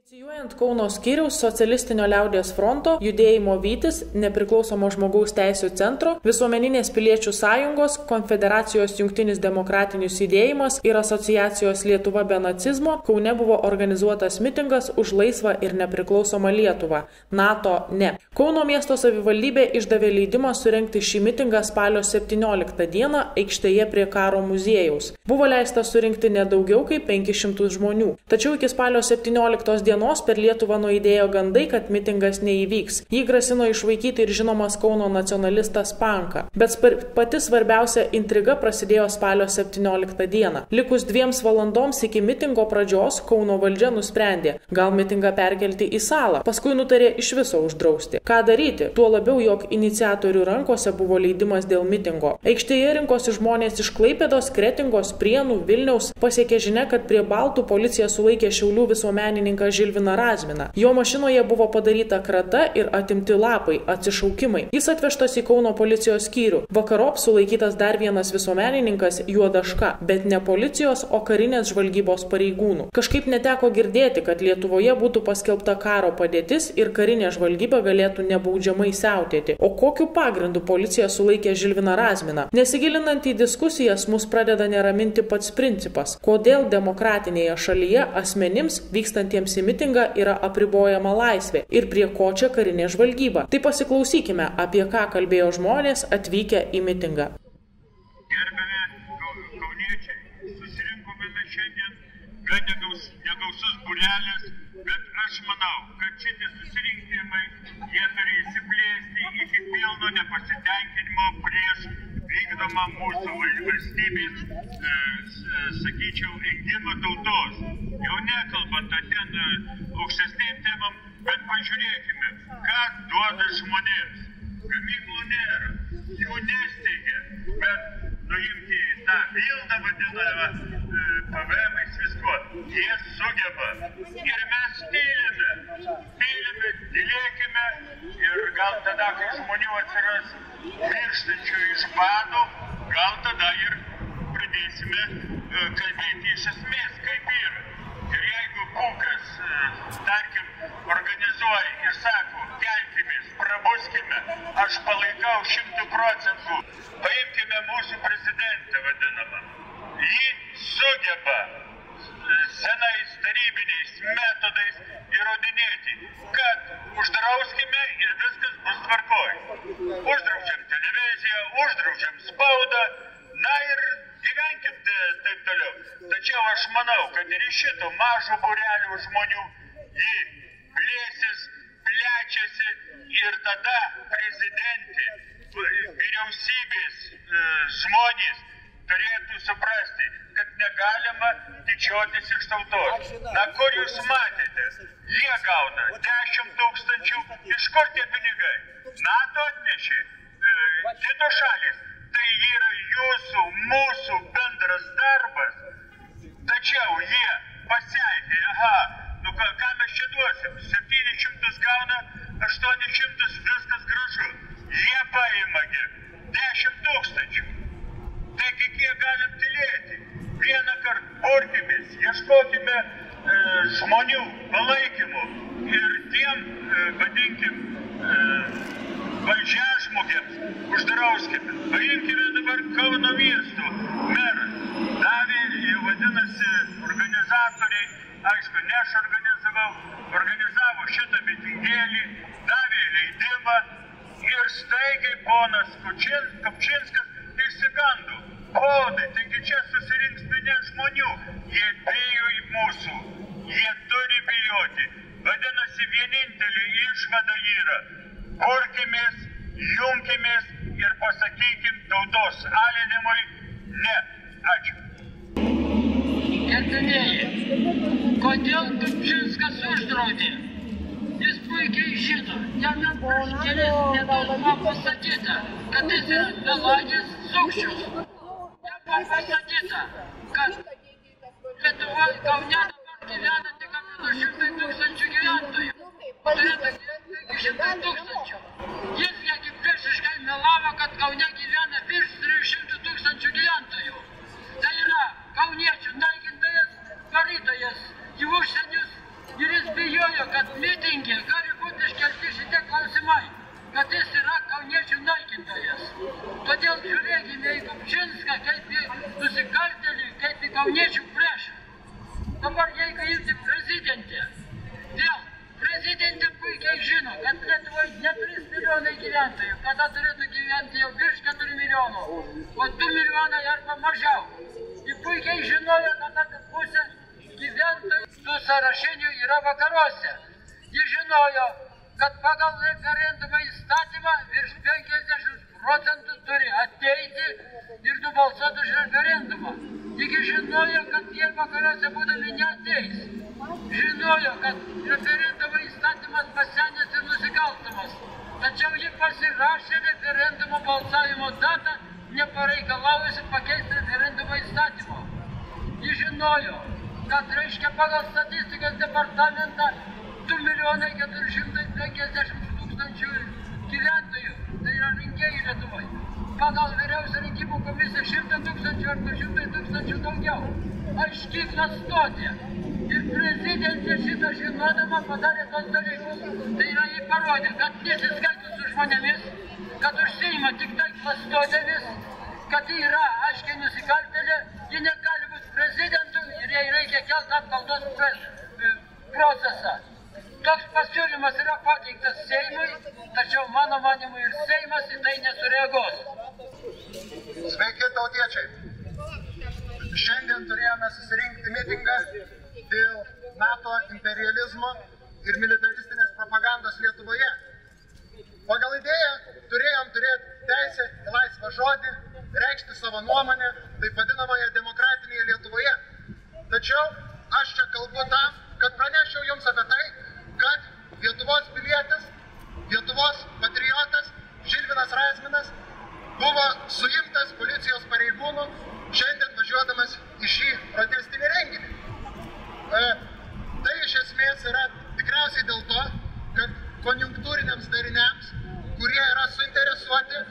Inicijuojant Kauno skyriaus Socialistinio liaudies fronto, Judėjimo Vytis, Nepriklausomo žmogaus teisių centro, Visuomeninės piliečių sąjungos, Konfederacijos Jungtinis demokratinis judėjimas ir Asociacijos Lietuva be nacizmo, Kaune buvo organizuotas mitingas už laisvą ir nepriklausomą Lietuvą. NATO ne. Kauno miesto savivaldybė išdavė leidimą surengti šį mitingą spalio 17 dieną aikštėje prie Karo muziejaus. Buvo leista surinkti nedaugiau kaip 500 žmonių. Tačiau iki spalio 17 dienos per Lietuvą nuaidėjo gandai, kad mitingas neįvyks. Jį grasino išvaikyti ir žinomas Kauno nacionalistas Panka. Bet pati svarbiausia intriga prasidėjo spalio 17 dieną. Likus 2 valandoms iki mitingo pradžios Kauno valdžia nusprendė, gal mitingą perkelti į salą. Paskui nutarė iš viso uždrausti. Ką daryti? Tuo labiau, jog iniciatorių rankose buvo leidimas dėl mitingo. Aikštėje rinkosi žmonės iš Klaipėdos, Kretingos, Prienų, Vilniaus. Pasiekė žinia, kad prie Baltų policija sulaikė Šiaulių visuomenininką Žilviną Razminą. Jo mašinoje buvo padaryta krata ir atimti lapai, atsišaukimai. Jis atvežtas į Kauno policijos skyrių. Vakarop sulaikytas dar vienas visuomenininkas Juodaška, bet ne policijos, o karinės žvalgybos pareigūnų. Kažkaip neteko girdėti, kad Lietuvoje būtų paskelbta karo padėtis ir karinė žvalgyba galėtų nebaudžiamai siautėti. O kokiu pagrindu policija sulaikė Žilviną Razminą? Nesigilinant į diskusijas, mus pradeda neraminti pats principas, kodėl demokratinėje šalyje asmenims vykstantiems į mitingą yra apribojama laisvė ir prie ko čia karinė žvalgyba. Tai pasiklausykime, apie ką kalbėjo žmonės atvykę į mitingą. Gerbiami kauniečiai, susirinkome mes šiandien gan negausus būrelis, bet aš manau, kad šitie susirinkimai jie turi įsiplėsti iki pilno nepasitenkinimo prieš vykdomą mūsų valstybės, sakyčiau, engimą tautos. Jau nekalbant ten aukštesnėm temam, bet pažiūrėkime, ką duoda žmonėms. Gamyklų nėra, jų nesteigia, bet nuimti tą vildą vadinamą PVM-ais visko. Jie sugeba. Ir mes tylime, tylėkime ir gal tada, kai žmonių atsiras mirštančių iš bado, gal tada ir pradėsime kalbėti iš esmės, kaip yra. Ir jeigu Pukas, tarkim, organizuoja ir sako, kelkimės, prabuskime, aš palaikau 100%. Paimkime mūsų prezidentą vadinamą. Ji sugeba senais tarybiniais metodais įrodinėti, kad uždrauskime ir viskas bus tvarkoj. Uždraudžiam televiziją, uždraudžiam spaudą, na ir gyvenkim taip toliau. Tačiau aš manau, kad ir iš šito mažo būrelio žmonių ji plėsis, plečiasi ir tada prezidentė, vyriausybės žmonės turėtų suprasti, kad negalima didžiuotis iš tautos. Na, kur jūs matėte? Jie gauna 10 000, iš kur tie pinigai? NATO atnešė, kitos šalis. Tai yra jūsų, mūsų bendras darbas. Tačiau jie pasiekė, ką mes čia duosim? 700 gauna, 800, viskas gražu. Jie paimagi 10 000. Taigi, kiek galim tylėti? Vieną kartą burkimės, ieškokime žmonių palaikymų ir tiem, vadinkim, valdžiažmogiams uždrauskime. Paimkime dabar Kauno miesto merą. Davė, vadinasi, organizatoriai, aišku, ne aš organizavo šitą mitingėlį, davė leidimą ir staigiai ponas Kupčinskas išsigando. Taigi čia susirinks minia žmonių. Jie bijo į mūsų. Jie turi bijoti. Vadinasi, vienintelė išvada yra. Burkimės, jungimės ir pasakykim tautos alinimui ne. Ačiū. Gerbėmieji, kodėl Kupčinskas uždraudė? Jis puikiai žino, ten prieš kelis metus buvo pasakyta, kad jis yra melagis sukčius. Ten buvo pasakyta, kad Lietuvoje Kaune dabar gyvena tik apie 200 000 gyventojų. Turėtų gyventi 500 000. Jis negi priešiškai melavo, kad Kaune gyvena virš 300 000 gyventojų. Tai yra kauniečių naikintojas, varytojas į užsienius ir jis bijo kauniečių priešą. Dabar jeigu imti prezidentę, vėl prezidentė puikiai žino, kad Lietuvoje ne 3 milijonai gyventojų, kada turėtų gyventi jau virš 4 milijonų, o 2 milijonai arba mažiau. Ji puikiai žinojo, kad apie pusę gyventojų tų sąrašinių yra vakaruose. Ji žinojo, kad pagal referendumą įstatymą virš 50% turi ateiti ir nubalsuoti už referendumą. Ji žinojo, kad jie vakaruose būdami neateis. Žinojo, kad referendumo įstatymas pasenęs ir nusikalstamas. Tačiau ji pasirašė referendumo balsavimo datą, nepareikalavusi pakeisti referendumo įstatymo. Ji žinojo, kad reiškia pagal statistikos departamentą 2 milijonai 450 tūkstančių gyventojų, tai yra rinkėjai Lietuvoje. Pagal vyriausią rinkimų komisiją 100 tūkstančių ar 200 tūkstančių daugiau. Aiški klastotė. Ir prezidentė šitą žinodama padarė tos dalykus. Tai yra jį parodė, kad nesiskaito su žmonėmis, kad užsiima tik tai klastotėmis, kad ji yra aiškiai nusikaltėlė, ji negali būti prezidentu ir jai reikia kelti apkaltos procesą. Toks pasiūlymas yra pateiktas Seimui, tačiau mano manimu ir Seimas į tai nesureagos. Sveiki, tautiečiai! Šiandien turėjome susirinkti mitingą dėl NATO imperializmo ir militaristinės propagandos Lietuvoje. Pagal idėją turėjom turėti teisę į laisvą žodį, reikšti savo nuomonę, taip vadinamoje demokratinėje Lietuvoje. Tačiau aš čia kalbu tam, kad praneščiau jums apie tai, kad Lietuvos pilietis, Lietuvos patriotas Žilvinas Razminas buvo suimtas policijos pareigūnų šiandien važiuodamas į šį protestinį renginį. Tai iš esmės yra tikriausiai dėl to, kad konjunktūriniams dariniams, kurie yra suinteresuoti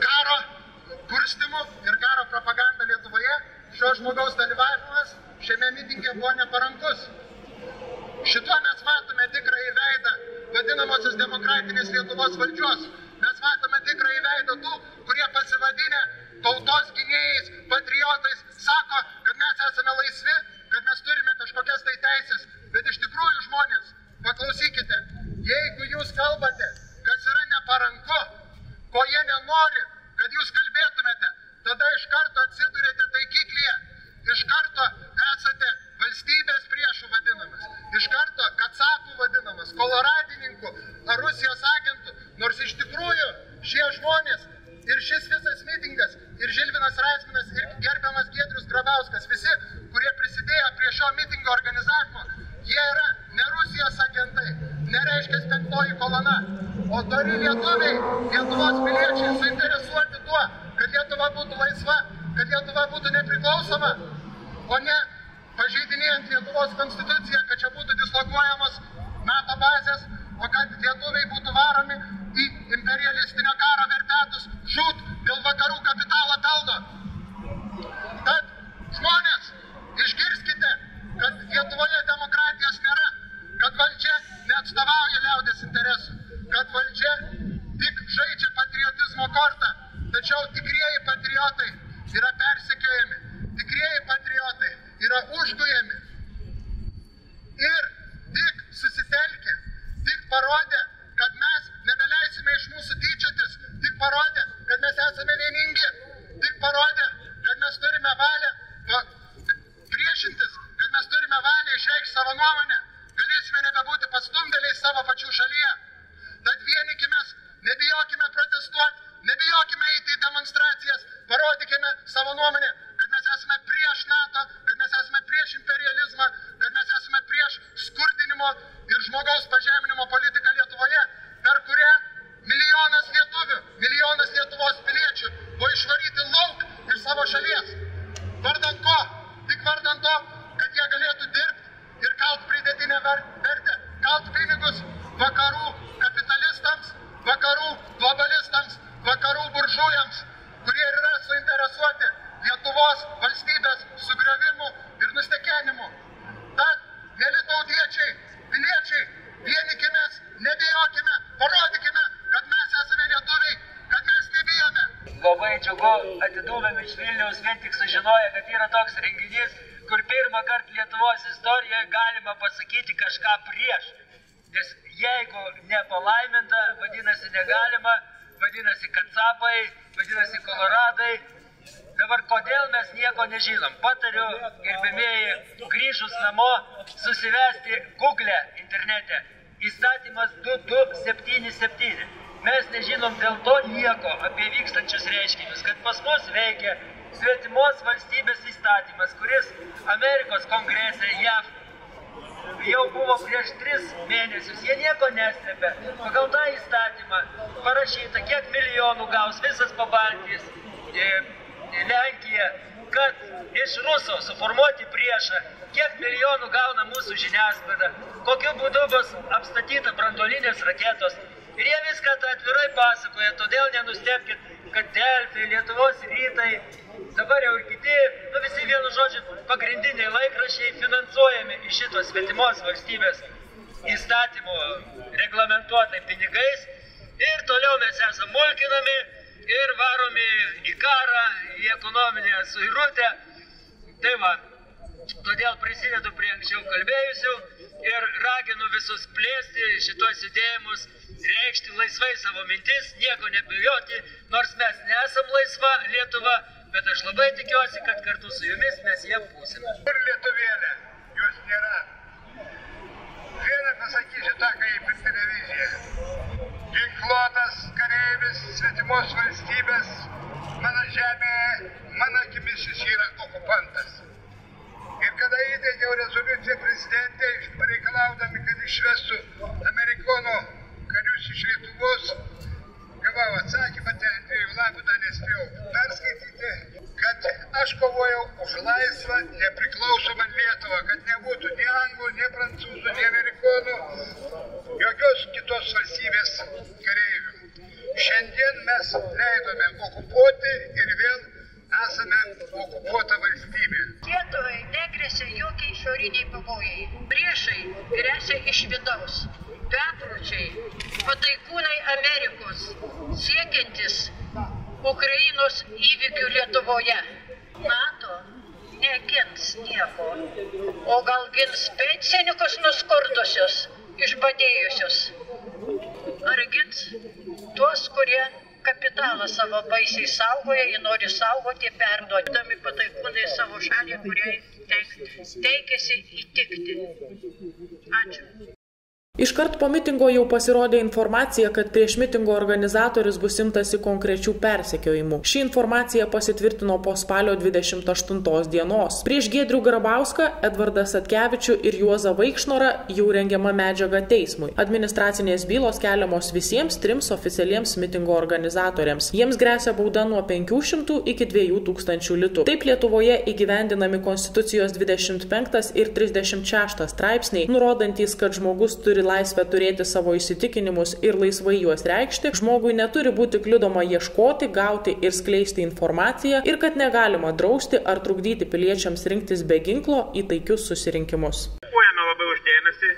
karo kurstimu ir karo propaganda Lietuvoje, šio žmogaus dalyvavimas šiame mitinge buvo neparankus. Šituo mes matome tikrąjį veidą vadinamosios demokratinės Lietuvos valdžios. Mes matome tikrąjį veidą tų, kurie pasivadinę tautos gynėjais, patriotais, sako, kad mes esame laisvi, kad mes turime kažkokias tai teisės. Bet iš tikrųjų, žmonės, paklausykite, jeigu jūs kalbate, kas yra neparanku, ko jie nenori, kad jūs kalbėtumėte, tada iš karto atsidurėte taikiklyje, iš karto esate valstybės priešų vadinamas, iš karto kacapų vadinamas, koloradininkų ar Rusijos agentų, nors iš tikrųjų šie žmonės ir šis visas mitingas, ir Žilvinas Razminas, ir gerbiamas Giedrius Grabauskas, visi, kurie prisidėjo prie šio mitingo organizavimo, jie yra ne Rusijos agentai, nereiškės 5 kolona, o dori lietuviai, Lietuvos piliečiai suinteresuoti tuo, kad Lietuva būtų laisva, kad Lietuva būtų nepriklausoma, o ne pažeidinėjant Lietuvos konstituciją, kad čia būtų dislokuojamos NATO bazės, o kad lietuviai būtų varomi į imperialistinio karo verpetus, žūt dėl vakarų kapitalo pelno. Tad žmonės, išgirskite, kad Lietuvoje demokratijos nėra, kad valdžia neatstovauja liaudės interesų, kad valdžia tik žaidžia patriotizmo kortą, tačiau tikrieji patriotai yra persekiojami, tikrieji patriotai yra užgujami ir tik susitelkę, tik parodę, kad mes nebeleisime iš mūsų tyčiotis, tik parodė, kad mes esame vieningi, tik parodė, kad mes turime valią priešintis, kad mes turime valią išreikšti savo nuomonę, galėsime nebebūti pastumdėliais savo pačių šalyje. Tad vienykimės, nebijokime protestuoti, nebijokime eiti į demonstracijas, parodykime savo nuomonę, kad mes esame prieš NATO, kad mes esame prieš imperializmą, kad mes esame prieš skurdinimo ir žmogaus pažeminimo politiką Lietuvoje, per kurią milijonas lietuvių, milijonas Lietuvos piliečių buvo išvaryti lauk iš savo šalies. Vardan ko? Tik vardan to, kad jie galėtų dirbti ir kalt pridėtinę vertę, kalt pinigus vakarų kapitalistams, vakarų globalistams, vakarų buržujams, kurie yra suinteresuoti Lietuvos valstybės sugriovimu ir nustekenimu. Tad, mėly tautiečiai, piliečiai, vienykimės, nebijokime, parodykime, kad mes esame lietuviai, kad mes nebijome. Labai džiugu atidūmėm iš Vilniaus vien tik sužinoti. nežinojo, kad yra toks renginys, kur pirmą kartą Lietuvos istorijoje galima pasakyti kažką prieš. Nes jeigu nepalaiminta, vadinasi negalima, vadinasi kacapai, vadinasi koloradai. Dabar kodėl mes nieko nežinom? Patariu, gerbėmieji, grįžus namo, susivesti Google internete. Įstatymas 2277. Mes nežinom dėl to nieko apie vykstančius reiškinius, kad pas mus veikia svetimos valstybės įstatymas, kuris Amerikos kongrese JAV jau buvo prieš 3 mėnesius. Jie nieko neslėpia. Pagal tą įstatymą parašyta, kiek milijonų gaus visas Pabaltijos, Lenkija, kad iš Ruso suformuoti priešą, kiek milijonų gauna mūsų žiniasklaida, kokiu būdu bus apstatyta branduolinės raketos. Ir jie viską tą atvirai pasakoja, todėl nenustebkit, kad Delfi, Lietuvos rytai, dabar jau ir kiti, visi vienu žodžiu pagrindiniai laikraščiai finansuojami iš šitos svetimos valstybės įstatymų reglamentuotai pinigais. Ir toliau mes esame mulkinami ir varomi į karą, į ekonominę suirutę. Tai va, todėl prisidedu prie anksčiau kalbėjusių ir raginu visus plėsti šitos judėjimus, reikšti laisvai savo mintis, nieko nebijoti, nors mes nesam laisva Lietuva, bet aš labai tikiuosi, kad kartu su jumis mes jie būsime. Kur lietuvėlė? Jos nėra. Vieną pasakysiu tą, kai per televiziją. Ginkluotas kareivis svetimos valstybės, mano žemėje, mano akimis jis yra okupantas. Ir kada įteikiau rezoliuciją prezidentė, pareikalaudami, kad išvestų amerikonų karius iš Lietuvos, gavau atsakymą, ten 2 lapų dar nespėjau perskaityti, kad aš kovojau už laisvą, nepriklausomą Lietuvą, kad nebūtų nei anglų, nei prancūzų, nei amerikonų, jokios kitos valstybės kareivių. Šiandien mes leidome okupuoti ir vėl esame okupuota valstybė. Lietuvai negresia jokie išoriniai pavojai. Priešai gresia iš vidaus. Bepročiai, pataikūnai Amerikos, siekiantis Ukrainos įvykių Lietuvoje. NATO negins nieko, o gal gins pensininkus nuskurdusius, išbadėjusius. Ar gins tuos, kurie kapitalą savo baisiai saugoja, jį nori saugoti, perduodami pataikūnai savo šalį, kuriai teikėsi įtikti. Ačiū. Iškart po mitingo jau pasirodė informacija, kad prieš mitingo organizatorius bus imtasi konkrečių persekiojimų. Ši informacija pasitvirtino po spalio 28 dienos. Prieš Giedrių Grabauską, Edvardą Satkevičių ir Juozą Vaikšnorą jau rengiama medžiaga teismui. Administracinės bylos keliamos visiems 3 oficialiems mitingo organizatoriams. Jiems gresia bauda nuo 500 iki 2000 litų. Taip Lietuvoje įgyvendinami Konstitucijos 25 ir 36 straipsniai, nurodantys, kad žmogus turi laisvę turėti savo įsitikinimus ir laisvai juos reikšti, žmogui neturi būti kliudoma ieškoti, gauti ir skleisti informaciją ir kad negalima drausti ar trukdyti piliečiams rinktis be ginklo į taikius susirinkimus. Dėkojame labai už dėmesį,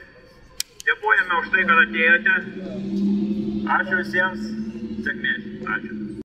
dėkojame už tai, kad atėjote. Ačiū visiems, sėkmės. Ačiū.